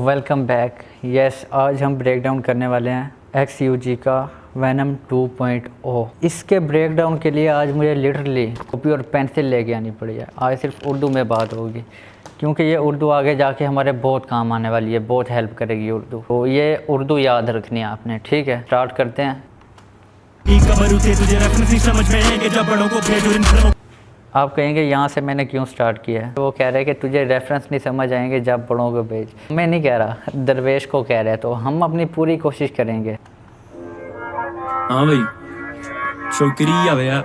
Welcome back. Yes, आज हम break down करने वाले हैं XUG का वेनम 2.0। इसके ब्रेक डाउन के लिए आज मुझे लिटरली कॉपी और पेंसिल लेके आनी पड़ी है। आज सिर्फ उर्दू में बात होगी क्योंकि ये उर्दू आगे जाके हमारे बहुत काम आने वाली है, बहुत हेल्प करेगी उर्दू। तो ये उर्दू याद रखनी है आपने, ठीक है। स्टार्ट करते हैं। आप कहेंगे यहाँ से मैंने क्यों स्टार्ट किया है, तो वो कह रहे हैं कि तुझे रेफरेंस नहीं समझ आएंगे जब पढ़ोगे पेज। मैं नहीं कह रहा, दरवेश को कह रहे हैं। तो हम अपनी पूरी कोशिश करेंगे। हाँ भाई, शुक्रिया भैया।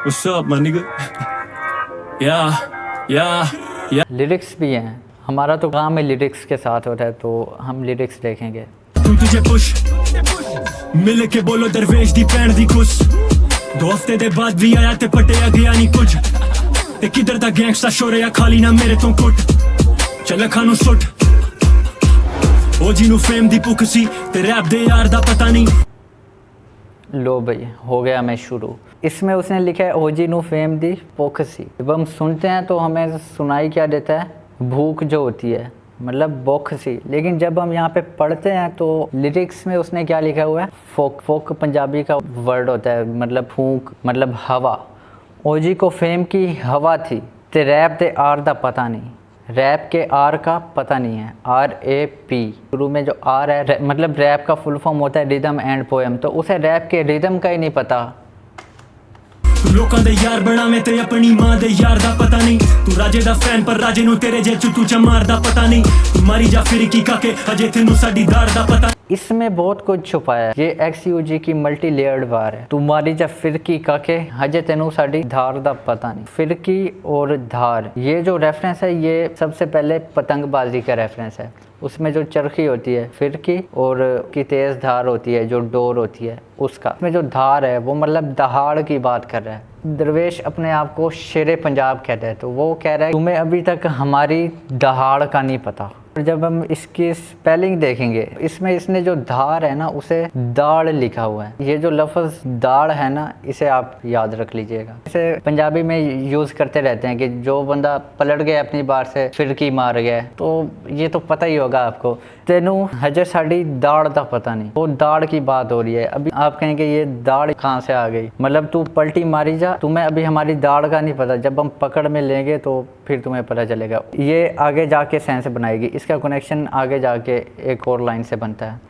What's up, my nigga? Yeah. Lyrics भी हैं, हमारा तो काम है लिरिक्स के साथ होता है, तो हम लिरिक्स देखेंगे। तुझे पुश मिल के बोलो दरवेश दी पैण दी कुछ 2 हफ्ते दे बाद भी आया ते पटिया गया नहीं कुछ ते किधर दा गैंगस्टर शोर या खाली ना मेरे तो कुट चल खानू सुट ओ जिनू फेम दी भुख सी ते रैप दे यार दा पता नहीं। लो भाई, हो गया मैं शुरू। इसमें उसने लिखा है ओजी नू फेम दी भुख सी। जब हम सुनते हैं तो हमें सुनाई क्या देता है, भूख जो होती है, मतलब भूख सी। लेकिन जब हम यहाँ पे पढ़ते हैं तो लिरिक्स में उसने क्या लिखा हुआ है, फोक। फोक पंजाबी का वर्ड होता है, मतलब फूंक, मतलब हवा। ओजी को फेम की हवा थी ते रैप दे आर दा पता नहीं। रैप के आर का पता नहीं है, RAP। शुरू में जो आर है, मतलब रैप का फुल फॉर्म होता है रिदम एंड पोएम। तो उसे रैप के रिदम का ही नहीं पता। लोकां दे यार बनावे ते अपनी मां दे यार दा पता नहीं। तू राजे दा फैन पर राजे नू तेरे जे तू चमार दा पता नहीं। तू मारी जा फिर की काके अजे तेनू साडी दार दा पता। इसमें बहुत कुछ छुपाया है। ये XUG की मल्टी लेयर्ड वार है। तुम्हारी जब फिरकी काके हजे तेनू साडी धार दा पता नहीं। फिरकी और धार, ये जो रेफरेंस है, ये सबसे पहले पतंगबाजी का रेफरेंस है। उसमें जो चरखी होती है फिरकी और की तेज़ धार होती है, जो डोर होती है उसका। इसमें जो धार है वो मतलब दहाड़ की बात कर रहा है। दरवेश अपने आप को शेरे पंजाब कहता है, तो वो कह रहा है तुम्हें अभी तक हमारी दहाड़ का नहीं पता। जब हम इसकी स्पेलिंग देखेंगे, इसमें इसने जो धार है ना, उसे दाड़ लिखा हुआ है। ये जो लफ्ज़ दाड़ है ना, इसे आप याद रख लीजिएगा। इसे पंजाबी में यूज़ करते रहते हैं कि जो बंदा पलट गया अपनी बार से, फिरकी मार गया। तो ये तो पता ही होगा आपको। तेनू हजे साड़ी दाड़ का पता नहीं, वो दाड़ की बात हो रही है। अभी आप कहेंगे ये दाड़ कहाँ से आ गई, मतलब तू पलटी मारी जा, तुम्हें अभी हमारी दाड़ का नहीं पता। जब हम पकड़ में लेंगे तो फिर तुम्हें पता चलेगा। ये आगे जाके सेंस बनाएगी। इसका कनेक्शन आगे जाके एक और लाइन से बनता है।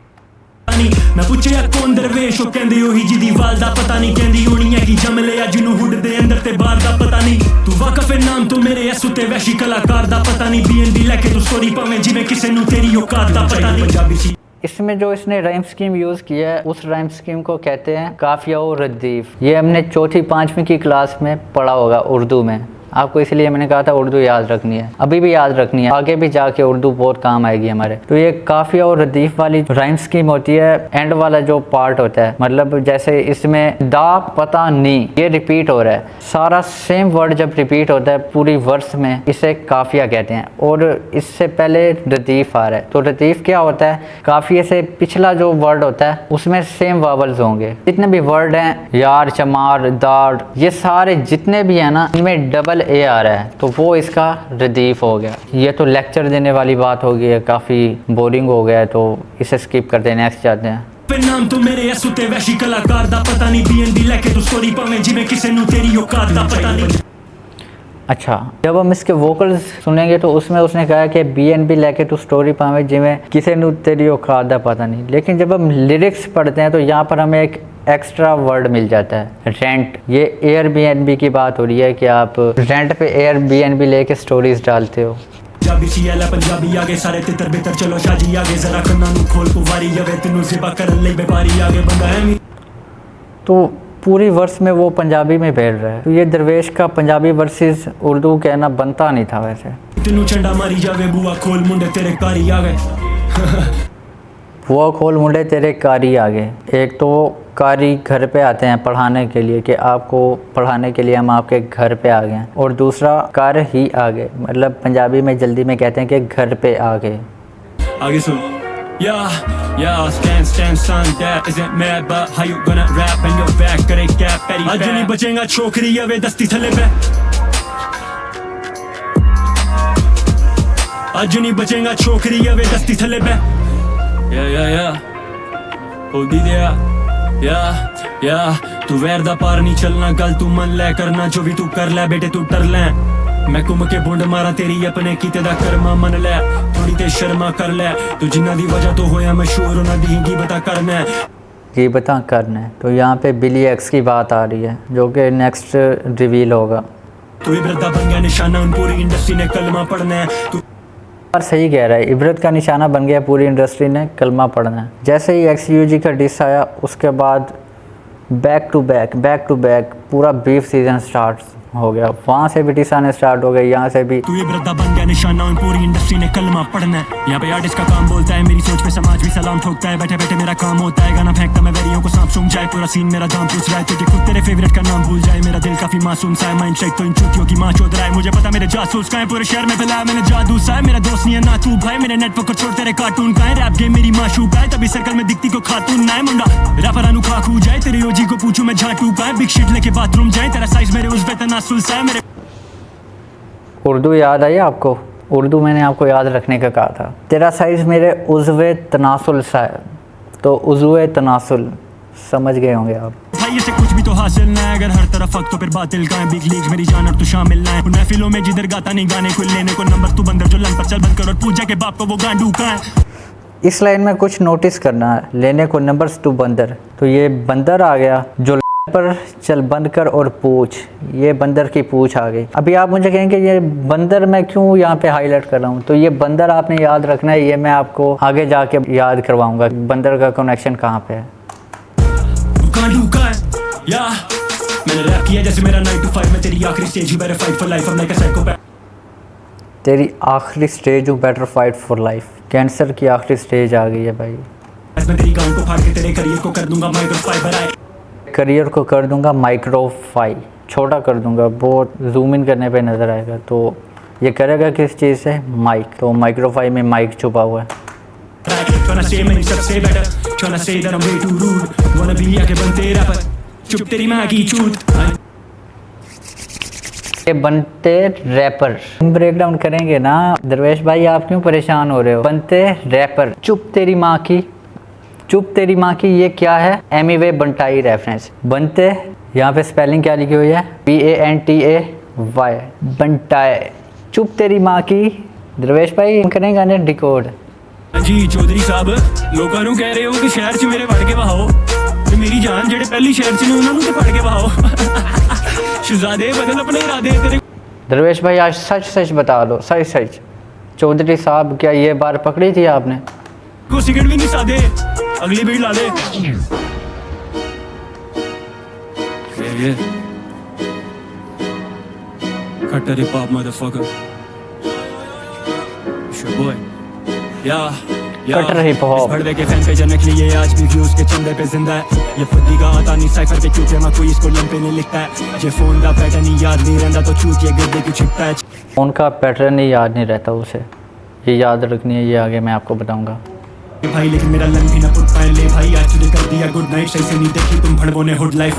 मैं पूछया कौन दरवेश ओ कहंदे ओही जिदी वाल दा पता नहीं। कहंदी होनी है कि जम लिया जिनू हुड दे अंदर ते बाहर दा पता नहीं। तू वाकफ है नाम तो मेरे ऐसू ते वैशी कलाकार दा पता नहीं। BNB लेके तू स्टोरी पावे जिवें किसे नू तेरी औकात दा पता नहीं। पंजाबी सी इसमें जो इसने राइम स्कीम यूज़ किया है, उस राइम स्कीम को कहते हैं काफिया और रदीफ। ये हमने 4th 5वीं की क्लास में पढ़ा होगा उर्दू में। आपको इसलिए मैंने कहा था उर्दू याद रखनी है, अभी भी याद रखनी है, आगे भी जाके उर्दू बहुत काम आएगी हमारे। तो ये काफिया और रदीफ वाली राइम स्कीम होती है। एंड वाला जो पार्ट होता है, मतलब जैसे इसमें दा पता नहीं, ये रिपीट हो रहा है। सारा सेम वर्ड जब रिपीट होता है पूरी वर्स में, इसे काफिया कहते हैं। और इससे पहले रदीफ आ रहा है। तो रदीफ क्या होता है, काफिया से पिछला जो वर्ड होता है उसमें सेम वावल्स होंगे। जितने भी वर्ड हैं, यार, चमार, दाड़, ये सारे जितने भी है ना, इनमें डबल ए आ रहा है, तो वो इसका रदीफ हो गया। ये तो लेक्चर देने वाली बात हो गई है, काफ़ी बोरिंग हो गया है, तो इसे स्किप करते हैं, नेक्स्ट जाते हैं। नाम तो मेरे ऐसू ते वैशी कलाकार दा पता नहीं। BNB लेके तू स्टोरी पावे जिवें किसे नू तेरी औकात दा पता नहीं। अच्छा, जब हम इसके वोकल्स सुनेंगे तो उसमें उसने कहा कि BNB लेके तू स्टोरी पावे जिवें किसे नू तेरी औकात दा पता नहीं। लेकिन जब हम लिरिक्स पढ़ते हैं तो यहाँ पर हमें एक एक्स्ट्रा वर्ड मिल जाता है, रेंट। ये Airbnb की बात हो रही है कि आप रेंट पे Airbnb लेके स्टोरीज डालते हो। पंजाबी सीएल पंजाबी आगे सारे तितर बितर चलो शाजी आगे जरा कन्ना नू खोल कुवारी आवे तेनू ज़िबा करन लई व्यापारी आगे बंदा है नहीं। तो पूरी वर्स में वो पंजाबी में बोल रहा है। तो ये दरवेश का पंजाबी वर्सेस उर्दू कहना बनता नहीं था वैसे। तेनू चंडा मारी जावे बुआ खोल मुंडे तेरे कारी आ गए। बुआ खोल मुंडे तेरे कारी आ गए। एक तो कारी घर पे आते हैं पढ़ाने के लिए, कि आपको पढ़ाने के लिए हम आपके घर पे आ गए हैं। और दूसरा कार ही आ गए, मतलब पंजाबी में जल्दी में कहते हैं कि घर पे आ गए। आगे सुन। Yeah, stand son, that isn't mad, but how you gonna rap and your back करे क्या पैरी आज नहीं बचेगा छोकरी अवे दस्ती थले पे ਅੱਜ ਨਹੀਂ ਬਚੇਗਾ ਛੋਕਰੀ ਆਵੇ ਦਸਤੀ ਥੱਲੇ ਬੈ या होगी दिया या तू वैर दा पार नहीं चलना गल तू मन लै करना जो भी तू कर लै बेटे तू डर लै मैं घुम के बुंड मारा तेरी अपने कीते दा कर्मा मन लै थोड़ी ते शर्मा कर लै तू जिन्ना दी वजह तो होया मशहूर उन्हां दी हिंगी बता करना ये बता करना है। तो यहाँ पे बिली एक्स की बात आ रही है जो कि नेक्स्ट रिवील होगा। तू इब्रत दा बन गया निशाना उन पूरी इंडस्ट्री ने कलमा पढ़ना है तू और सही कह रहा है, इबरत का निशाना बन गया पूरी इंडस्ट्री ने कलमा पढ़ना है। जैसे ही XUG का डिस आया उसके बाद बैक टू बैक पूरा बीफ सीजन स्टार्ट हो गया। वहाँ से भी डिस आने स्टार्ट हो गए, यहाँ से भी। तू इब्रत दा बन गया निशाना उन पूरी इंडस्ट्री ने कलमा पढ़ना है। यहाँ पे आर्टिस्ट का काम बोलता है, मेरी सोच पे समाज भी सलाम ठोकता है। बैठे बैठे मेरा काम होता है, गाना फेंकता मैं वेरियों को सांप सूंघ जाए। पूरा सीन मेरा दाम पूछ रहा है, तुझे खुद तेरे फेवरेट का नाम भूल जाए। मेरा दिल काफी मासूम सा है, माइंड शेक तो इन चूतियों की माँ चौध रहा है। मुझे पता मेरे जासूस का है, पूरे शहर में फैलाया मैंने जादू सा है। मेरा दोस्त नहीं है ना तू भाई, मेरे नेटवर्क को छोड़ तेरे कार्टून का है। रैप गेम मेरी माशूक है, तभी सर्कल में दिखती को खातून ना है। मुंडा रैपर अनु खा खू जाए, तेरे ओजी को पूछूं मैं झाटू का है। बिग शिट लेके बाथरूम जाए, तेरा साइज मेरे उस पे तनासुल सा है। मेरे उर्दू याद आई आपको? उर्दू मैंने आपको याद रखने का कहा था। तेरा साइज़ मेरे उज़्वे तनासुल सा है, तो उज़्वे तनासुल समझ गए होंगे आप। भाई से कुछ भी तो हासिल ना है, अगर हर तरफ वक्त तो फिर बातिल का है। बिग लीग मेरी जान और तू शामिल ना है। उन महफिलों में जिधर गाता नहीं गाने को लेने को नंबर, तू बंदर जो लन पर चल बंद कर और पूजा के बाप को वो गांडू का है। इस लाइन में कुछ नोटिस करना है, लेने को नंबर्स टू बंदर, तो ये बंदर आ गया। जो पर चल बंद कर और पूछ, ये बंदर की पूछ आ गई। अभी आप मुझे कहेंगे ये बंदर मैं क्यों यहाँ पे हाईलाइट कर रहा हूँ, तो ये बंदर आपने याद रखना है। ये मैं आपको आगे जाके याद करवाऊंगा बंदर का कनेक्शन कहाँ पे है। मैंने रैप किया जैसे मेरा 9 to 5 में तेरी आखिरी स्टेज हूँ, better fight for life, I'm like a psychopath। तेरी आखिरी स्टेज हूँ, better fight for life. Cancer की आखिरी स्टेज आ गई है भाई। मैं तेरी गांड को फाड़ के तेरे करियर को कर दूंगा माइक्रोफाइबर। करियर को कर दूंगा माइक्रोफाई, छोटा कर दूंगा, बहुत जूम इन करने पे नज़र आएगा। तो ये करेगा किस चीज़ से? माइक। तो माइक्रोफाई में माइक छुपा हुआ है। ये बनते रैपर ब्रेक डाउन करेंगे ना दरवेश भाई, आप क्यों परेशान हो रहे हो? बनते रैपर, चुप तेरी माँ की, चुप तेरी माँ की। ये क्या है? एमिवे बंटाई रेफरेंस। बनते, यहाँ पे स्पेलिंग क्या लिखी हुई है? BANTAY, बंटाई। चुप तेरी माँ की। दरवेश भाई करेंगे ना डिकोड। जी चौधरी साहब, लोगों ਨੂੰ कह रहे हो कि शहर 'ਚ मेरे वड़ के बहाओ ते मेरी जान जेड़े पहली शहर 'ਚ ने उन्हां ਨੂੰ ते फड़ के बहाओ। शहजादे बदल अपने इरादे तेरे। दरवेश भाई आज सच सच बता दो, सच सच। चौधरी साहब क्या ये बार पकड़ी थी आपने? को सिगरेट भी नहीं सादे, अगली बीड़ ला ले। Cut hip hop motherfucker. It's your boy. कटर हिप हॉप। भड़वे के फैन पे जनक लिए आज भी व्यूज के चंदे पे जिंदा है। ये फुद्दी का आता नहीं साइफर पे क्योंकि मैं कोई इसको लंपे नहीं लिखता है। ये फोन का पैटर्न ही याद नहीं रहता तो चूतिए गद्दे क्यों छिपता है। फोन का पैटर्न ही याद नहीं रहता उसे, ये याद रखनी है। ये आगे मैं आपको बताऊंगा भाई, लेकिन मेरा लन भी ना पुट पाए ले भाई। आज तुझे कर दिया गुड नाइट, सही से नहीं देखी तुम भड़वों ने हुड लाइफ।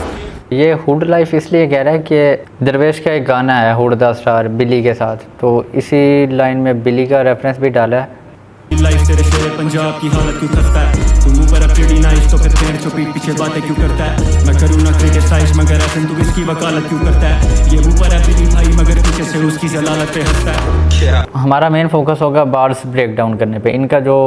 ये हुड लाइफ इसलिए कह रहा है कि दरवेश का एक गाना है हुड द स्टार बिली के साथ, तो इसी लाइन में बिली का रेफरेंस भी डाला है। लाइफ तेरे शेर पंजाब की हालत क्यों करता है? तुम ऊपर अपनी नाइस तो फिर पेड़ छुपी पीछे बातें क्यों करता है? मैं करूँ ना क्रिटिसाइज मगर ऐसे तू इसकी वकालत क्यों करता है? ये ऊपर है बिली भाई मगर पीछे से उसकी जलालत पे हंसता है। हमारा मेन फोकस होगा बार्स ब्रेक डाउन करने पे। इनका जो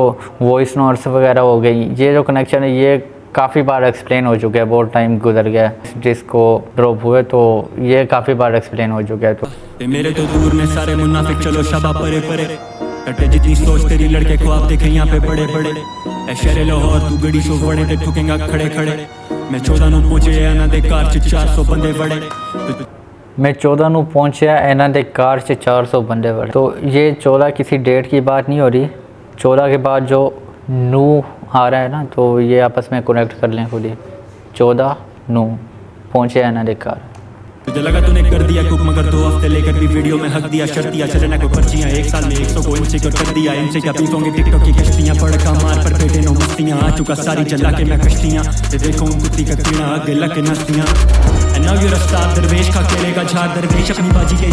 वॉइस नोट्स वगैरह हो गई, ये जो कनेक्शन है ये काफ़ी बार एक्सप्लेन हो चुका है। बहुत टाइम गुजर गया जिसको ड्रॉप हुए, तो ये काफ़ी बार एक्सप्लेन हो चुका है। तो मेरे तो दूर में सारे मुनाफिक, चलो शबा परे परे कटे जितनी सोच तेरी लड़के को आप देखे यहाँ पे बड़े बड़े। ऐ शहर लाहौर तू गड़ी सो बड़े ते ठुकेगा खड़े खड़े। मैं 14 ਨੂੰ ਪਹੁੰਚਿਆ ਇਹਨਾਂ ਦੇ ਕਾਰ 'ਚ 400 ਬੰਦੇ ਵੜੇ। मैं 14 ਨੂੰ पहुँचा ਇਹਨਾਂ ਦੇ कार से 400 बंदे बड़े। तो ये 14 किसी डेट की बात नहीं हो रही। 14 के बाद जो नू आ रहा है ना, तो ये आपस में कनेक्ट कर लें खुद ही। 14 नू पहुँचे ਇਹਨਾਂ ਦੇ कार। तुझे लगा तूने कर दिया कुक मगर 2 हफ्ते लेकर भी वीडियो में हक दिया शर्तिया। चलना को पर्चियां 1 साल में 100 को इनसिक्योर कर दिया। इनसे क्या पीपोंगे टिकटॉक की कश्तियां, पड़का मार पर पेटे नो मस्तियां। आ चुका सारी जला के मैं कश्तियां, ये देखो कुत्ती का कीड़ा आगे लग के नस्तियां। And now you are star दरवेश का केले का झाड़ दरवेश अपनी बाजी के।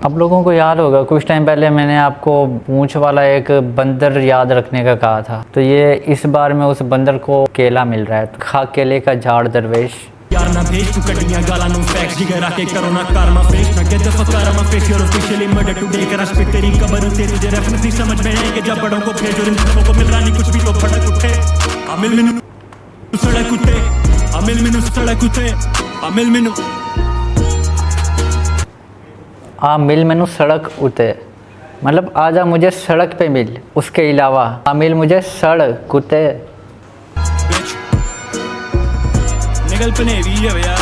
आप लोगों को याद होगा कुछ टाइम पहले मैंने आपको पूंछ वाला एक बंदर याद रखने का कहा था, तो ये इस बार में उस बंदर को केला मिल रहा है। खा केले का झाड़ दरवेश। यार ना भेज तू कटियां गाला नु फैक्स जिगर आके करो ना कारमा फेस ना get the fuck out of my face, you're officially murder today कर स्पिट तेरी कबर उते तुझे रेफरेंस नहीं समझ में आएंगे जब बड़ों को भेज और इन सबों को मिल रहा नहीं कुछ भी तो फटक उठे। अमिल मेनू सड़क उठे, अमिल मेनू सड़क उठे, अमिल मेनू आ मिल मैनू सड़क उते, मतलब आजा मुझे सड़क पे मिल, उसके अलावा आ मिल मुझे सड़क उते। निकल पने भी है भैया।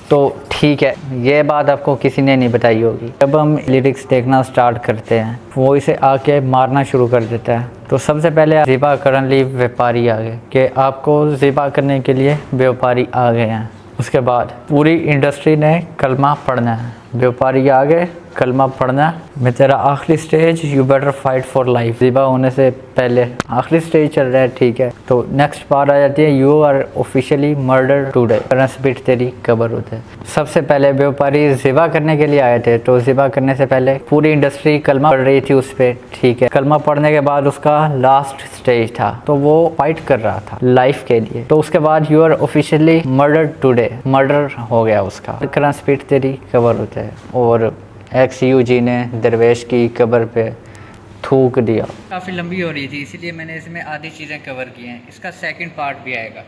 तो ठीक है, ये बात आपको किसी ने नहीं बताई होगी। जब हम लिरिक्स देखना स्टार्ट करते हैं वो इसे आके मारना शुरू कर देता है। तो सबसे पहले ज़िबा करंटली व्यापारी आ गए कि आपको ज़िबा करने के लिए व्यापारी आ गए हैं। उसके बाद पूरी इंडस्ट्री ने कलमा पढ़ना है, व्यापारी आ गए कलमा पढ़ना, मैं तेरा आखिरी stage you better fight for life. ज़िबा होने से पहले आखिरी स्टेज चल रहा है, ठीक है। तो नेक्स्ट पार्ट आ जाती है you are officially murder today, current तेरी कबर होते। सबसे पहले व्यापारी ज़िबा करने के लिए आए थे, तो ज़िबा करने से पहले पूरी इंडस्ट्री कलमा पढ़ रही थी उस पर, ठीक है। कलमा पढ़ने के बाद उसका लास्ट स्टेज था, तो वो फाइट कर रहा था लाइफ के लिए। तो उसके बाद you are officially murder today, murder हो गया उसका, करंट तेरी कबर होते हैं। और XUG ने दरवेश की कब्र पे थूक दिया। काफ़ी लंबी हो रही थी, इसीलिए मैंने इसमें आधी चीज़ें कवर की हैं। इसका सेकंड पार्ट भी आएगा।